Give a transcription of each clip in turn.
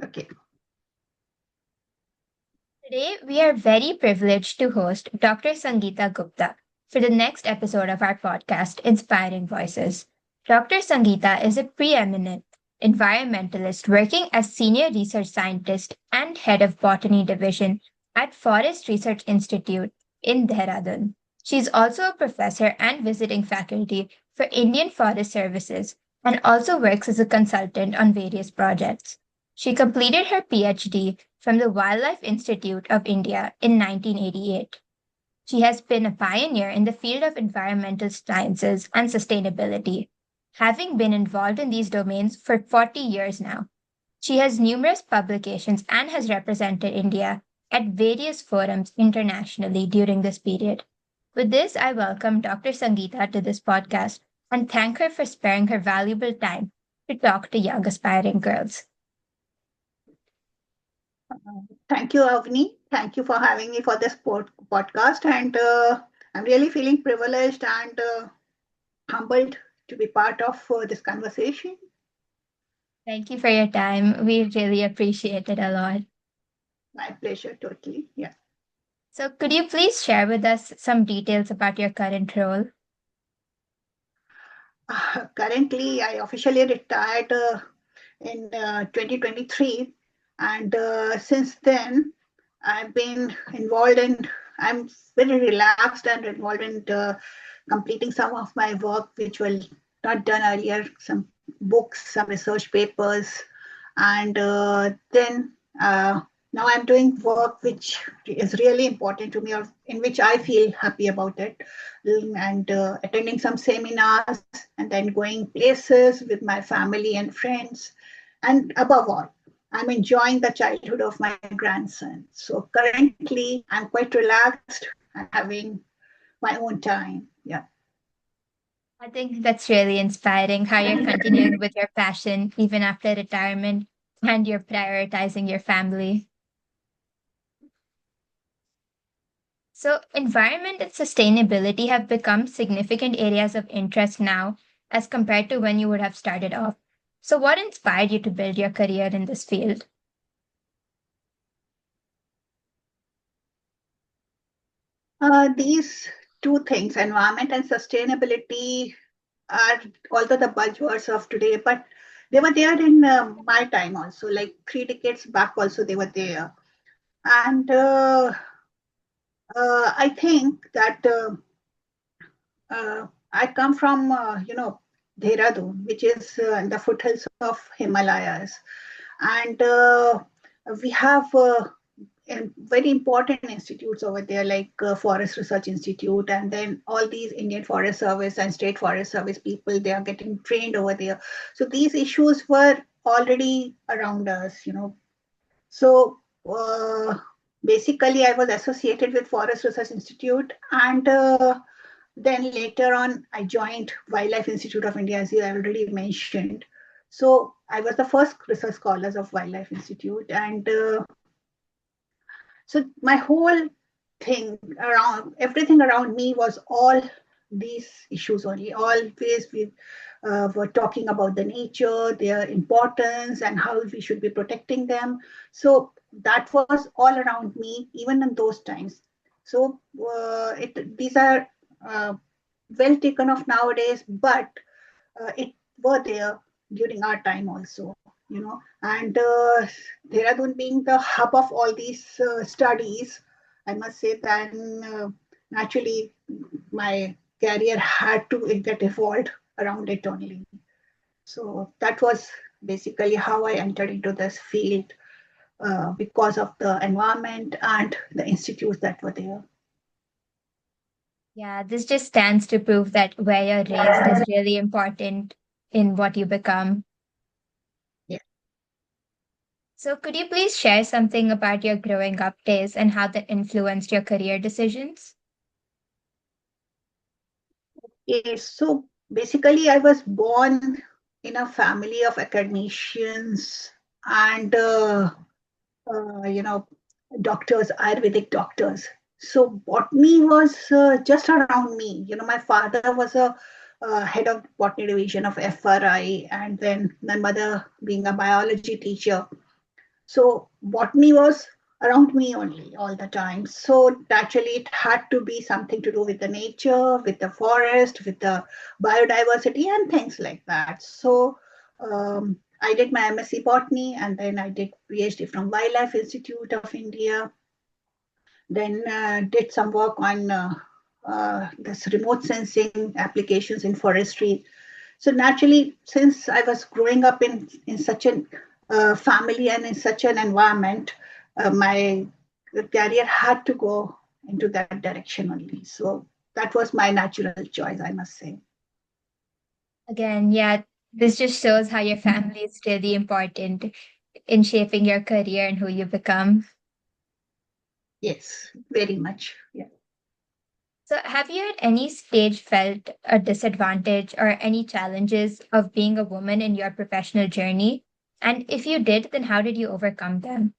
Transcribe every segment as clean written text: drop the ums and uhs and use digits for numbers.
Okay. Today, we are very privileged to host Dr. Sangeeta Gupta for the next episode of our podcast, Inspiring Voices. Dr. Sangeeta is a preeminent environmentalist working as senior research scientist and head of Botany division at Forest Research Institute in Dehradun. She is also a professor and visiting faculty for Indian Forest Services and also works as a consultant on various projects. She completed her PhD from the Wildlife Institute of India in 1988. She has been a pioneer in the field of environmental sciences and sustainability, having been involved in these domains for 40 years now. She has numerous publications and has represented India at various forums internationally during this period. With this, I welcome Dr. Sangeeta to this podcast and thank her for sparing her valuable time to talk to young aspiring girls. Thank you, Avni. Thank you for having me for this podcast. And I'm really feeling privileged and humbled to be part of this conversation. Thank you for your time. We really appreciate it a lot. My pleasure, totally. Yeah. So, could you please share with us some details about your current role? Currently, I officially retired in 2023. And since then, I've been involved in, I'm very relaxed and involved in completing some of my work, which were not done earlier, some books, some research papers. And then now I'm doing work which is really important to me, or in which I feel happy about it, and attending some seminars and then going places with my family and friends. And above all, I'm enjoying the childhood of my grandson. So currently, I'm quite relaxed and having my own time. Yeah. I think that's really inspiring how you're continuing with your passion even after retirement and you're prioritizing your family. So, environment and sustainability have become significant areas of interest now as compared to when you would have started off. So, what inspired you to build your career in this field? These two things, environment and sustainability, are although the buzzwords of today, but they were there in my time also, like 3 decades back also they were there. And I think that I come from, Dehradun, which is in the foothills of Himalayas. And we have very important institutes over there, like Forest Research Institute, and then all these Indian Forest Service and State Forest Service people, they are getting trained over there. So these issues were already around us. So basically, I was associated with Forest Research Institute, and then later on, I joined Wildlife Institute of India, as you already mentioned. So I was the first research scholars of Wildlife Institute, and so my whole thing around everything around me was all these issues only. Always we were talking about the nature, their importance, and how we should be protecting them. So that was all around me, even in those times. So these are well taken off nowadays, but it were there during our time also. And Dehradun being the hub of all these studies, I must say that naturally my career had to get evolved around it only. So that was basically how I entered into this field because of the environment and the institutes that were there. Yeah, this just stands to prove that where you're raised is really important in what you become. Yeah. So, could you please share something about your growing up days and how that influenced your career decisions? Okay, so basically, I was born in a family of academicians and doctors, Ayurvedic doctors. So botany was just around me. My father was a head of botany division of FRI, and then my mother being a biology teacher. So botany was around me only all the time. So naturally, it had to be something to do with the nature, with the forest, with the biodiversity, and things like that. So I did my MSc botany, and then I did PhD from Wildlife Institute of India. Then did some work on this remote sensing applications in forestry. So naturally, since I was growing up in such an family and in such an environment, my career had to go into that direction only. So that was my natural choice, I must say. Again, yeah, this just shows how your family is really important in shaping your career and who you become. Yes, very much. Yeah. So, have you at any stage felt a disadvantage or any challenges of being a woman in your professional journey? And if you did, then how did you overcome them?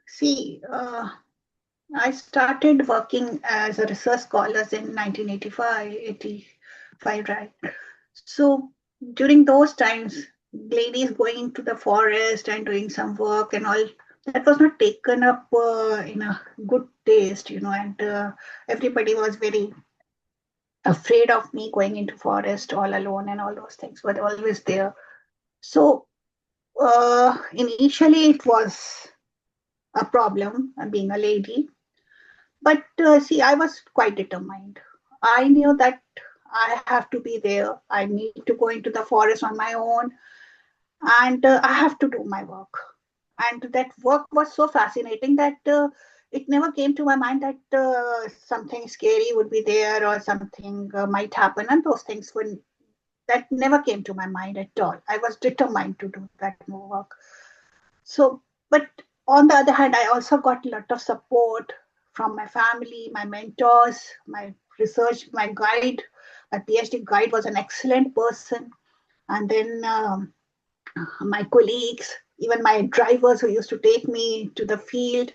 See, I started working as a research scholar in 1985, 85, right? So during those times, ladies going into the forest and doing some work and all, that was not taken up in a good taste, and everybody was very afraid of me going into forest all alone and all those things were always there. So initially it was a problem being a lady. But see, I was quite determined. I knew that I have to be there. I need to go into the forest on my own, and I have to do my work. And that work was so fascinating that it never came to my mind that something scary would be there or something might happen, and those things would that never came to my mind at all. I was determined to do that work. So, but on the other hand, I also got a lot of support from my family, my mentors, my research, my guide. My PhD guide was an excellent person. And then my colleagues, even my drivers who used to take me to the field,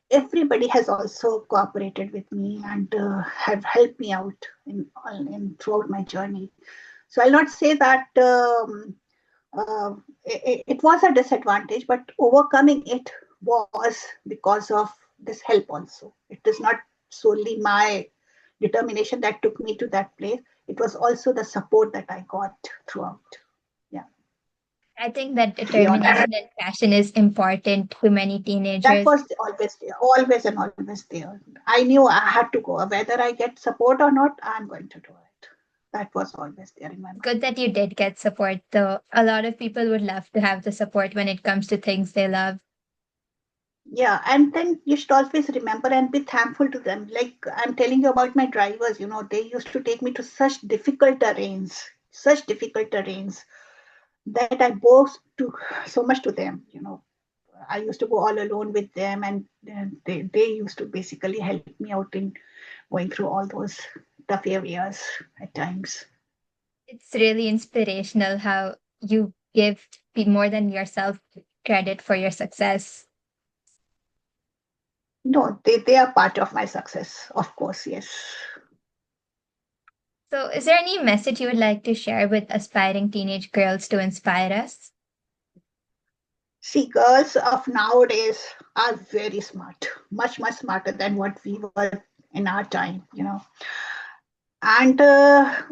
everybody has also cooperated with me and have helped me out in throughout my journey. So I'll not say that it was a disadvantage, but overcoming it was because of this help also. It is not solely my determination that took me to that place. It was also the support that I got throughout. Yeah, I think that to be honest. determination and passion is important to many That teenagers. was always there, always and always there. I knew I had to go. Whether I get support or not, I'm going to do it. That was always there in my mind. Good that you did get support, though. A lot of people would love to have the support when it comes to things they love. Yeah, and then you should always remember and be thankful to them. Like I'm telling you about my drivers, they used to take me to such difficult terrains that I bow to so much to them. I used to go all alone with them, and they used to basically help me out in going through all those tough areas at times. It's really inspirational how you give more than yourself credit for your success. No, they are part of my success, of course, yes. So, is there any message you would like to share with aspiring teenage girls to inspire us? See, girls of nowadays are very smart, much, much smarter than what we were in our time. And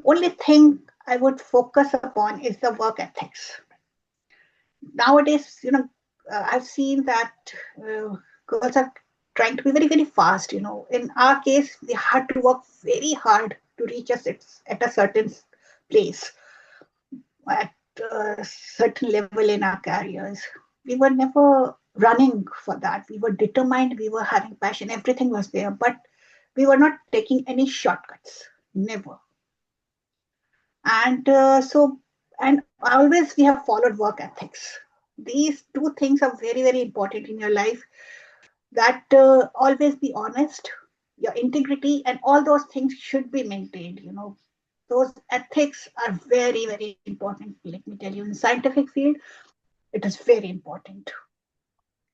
only thing I would focus upon is the work ethics. Nowadays, I've seen that girls are trying to be very, very fast. In our case, we had to work very hard to reach us at a certain place, at a certain level in our careers. We were never running for that. We were determined, we were having passion, everything was there, but we were not taking any shortcuts, never. And and always we have followed work ethics. These two things are very, very important in your life, that always be honest, your integrity and all those things should be maintained. Those ethics are very, very important. Let me tell you, in scientific field, it is very important.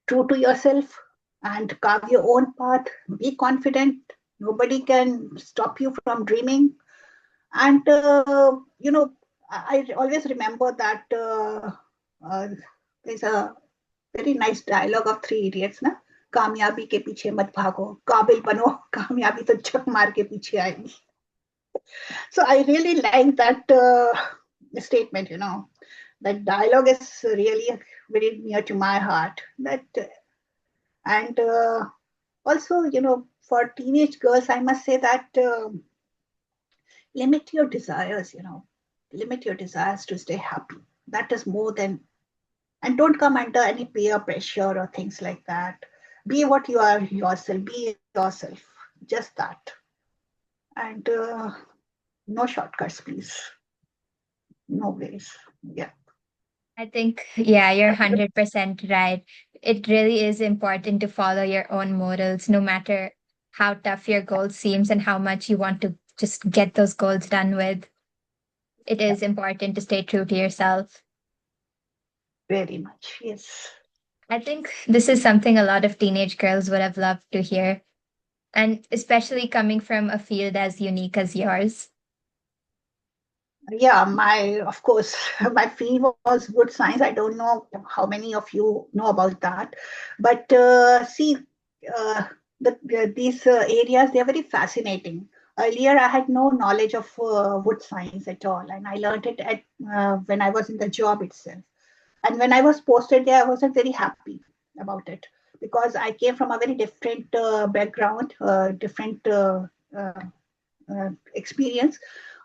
True to yourself and carve your own path. Be confident. Nobody can stop you from dreaming. And I always remember that there's a very nice dialogue of Three Idiots, na? कामयाबी के पीछे मत भागो, काबिल बनो, कामयाबी तो झक मार के पीछे आएगी. So I really like that statement. That dialogue is really very near to my heart. That and also, for teenage girls, I must say that limit your desires. Limit your desires to stay happy. That is more than, and don't come under any peer pressure or things like that. Be what you are yourself. Be yourself. Just that. And no shortcuts, please. No ways. Yeah. I think, yeah, you're 100% right. It really is important to follow your own morals, no matter how tough your goal seems and how much you want to just get those goals done with. It Yeah. is important to stay true to yourself. Very much. Yes. I think this is something a lot of teenage girls would have loved to hear, and especially coming from a field as unique as yours. Yeah, my of course my field was good science. I don't know how many of you know about that, but see, uh, these areas, they are very fascinating. Earlier, I had no knowledge of wood science at all, and I learned it at when I was in the job itself. And when I was posted there, I wasn't very happy about it because I came from a very different background, different experience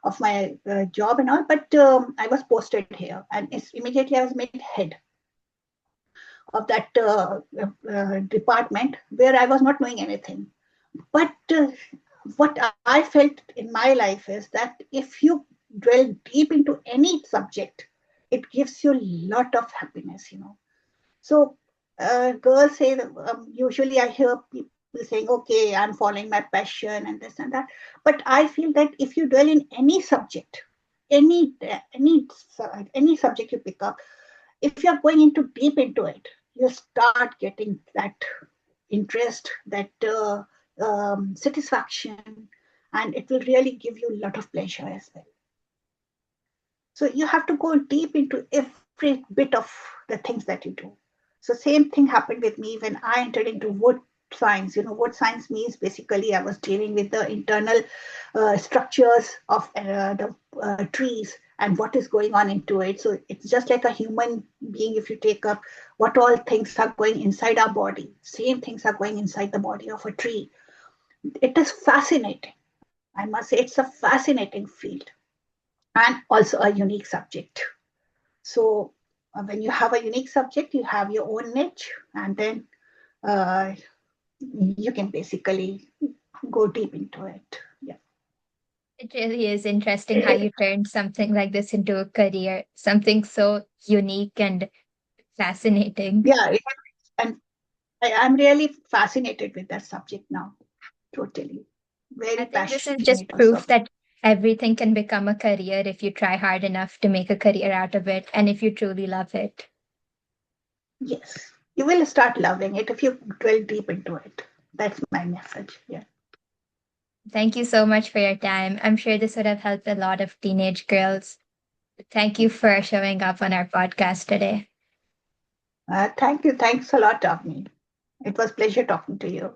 of my job and all. But I was posted here, and immediately I was made head of that department where I was not knowing anything. But what I felt in my life is that if you dwell deep into any subject, it gives you a lot of happiness. So girls say, usually I hear people saying, okay, I'm following my passion and this and that. But I feel that if you dwell in any subject, any any any subject you pick up, if you're going into deep into it, you start getting that interest, that satisfaction, and it will really give you a lot of pleasure as well. So you have to go deep into every bit of the things that you do. So same thing happened with me when I entered into wood science. Wood science means basically I was dealing with the internal structures of the trees and what is going on into it. So it's just like a human being. If you take up what all things are going inside our body, same things are going inside the body of a tree. It is fascinating. I must say it's a fascinating field and also a unique subject. So when you have a unique subject, you have your own niche, and then uh, you can basically go deep into it. Yeah, It really is interesting how you turned something like this into a career, something so unique and fascinating. yeah, and I'm really fascinated with that subject now. Totally, I very think this is passionate just also. proof that everything can become a career if you try hard enough to make a career out of it and if you truly love it. Yes, you will start loving it if you dwell deep into it. That's my message. Yeah. Thank you so much for your time. I'm sure this would have helped a lot of teenage girls. Thank you for showing up on our podcast today. Thank you. Thanks a lot, Avni. It was pleasure talking to you.